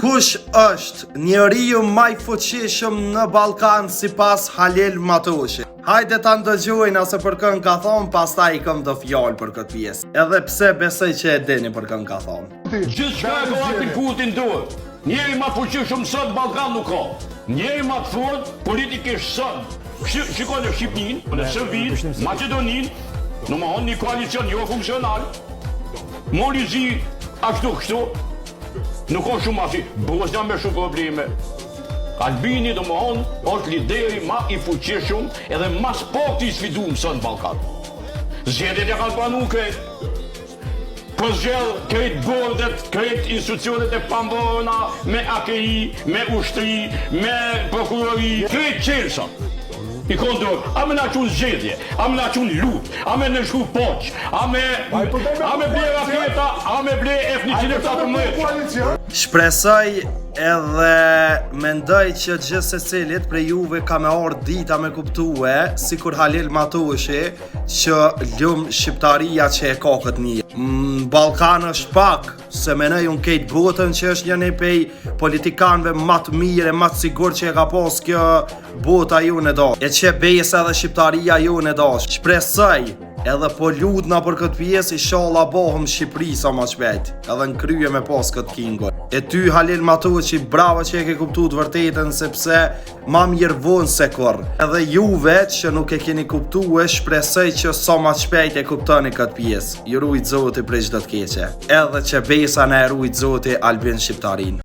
Kush është njeriu më i fuqishëm në Ballkan sipas Halil Matushi? Hajde ta ndëgjojnë ase për kën ka thonë, pastaj i këm do fjalë për këtë pjesë. Edhe pse besoj që e dini për kën ka thonë. Gjithçka e ka aty Putin duhet. Njeri më fuqishëm sot Ballkan nuk ka. Njeri më të fortë politikisht sot. Shikoni në Shqipërinë, në Serbinë, Maqedoninë, në mohon një koalicion jo funksional. Molizi ashtu kështu. Nuk ka shumë asi, Bosnia me shumë probleme. Albini do më honë, është lideri ma i fuqishëm edhe ma sporti i sfidum së në Ballkan. Zgjedhjet ja kanë pranu këtë. Po zgjedh këtë bordet, këtë institucionet e pamborëna me AKI, me ushtri, me prokurori, këtë qelësa. I kondor, a me na qunë zgjedhje, a me na qunë lut, a me në shku poq, a me ble raketa, a me ble F-114. Shpresoj edhe mendoj që gjithë secilit prej juve ka me orë dita me kuptue, sikur Halil Matushi, që lumë shqiptaria që e ka këtë një. Ballkan është pak, se menoj unë kejtë botën që është një pej politikanëve më të mirë e më të sigur që e ka pas kjo bota ju në dash. E që besa dhe shqiptaria ju në dash. Shpresoj edhe po lutna për këtë pjesë, inshallah bohëm Shqipëri sa më shpejt. Edhe në krye me pas këtë kingo. E ty Halil Matushi, bravo që e ke kuptu të vërtetën, sepse ma mirë vonë se kur. Edhe juve që nuk e keni kuptu e shpresoj që sa më shpejt e kuptoni këtë pjesë. Ju rujt Zoti prej çdo të keqe. Edhe që besa në e rujt Zoti Albin Shqiptarin.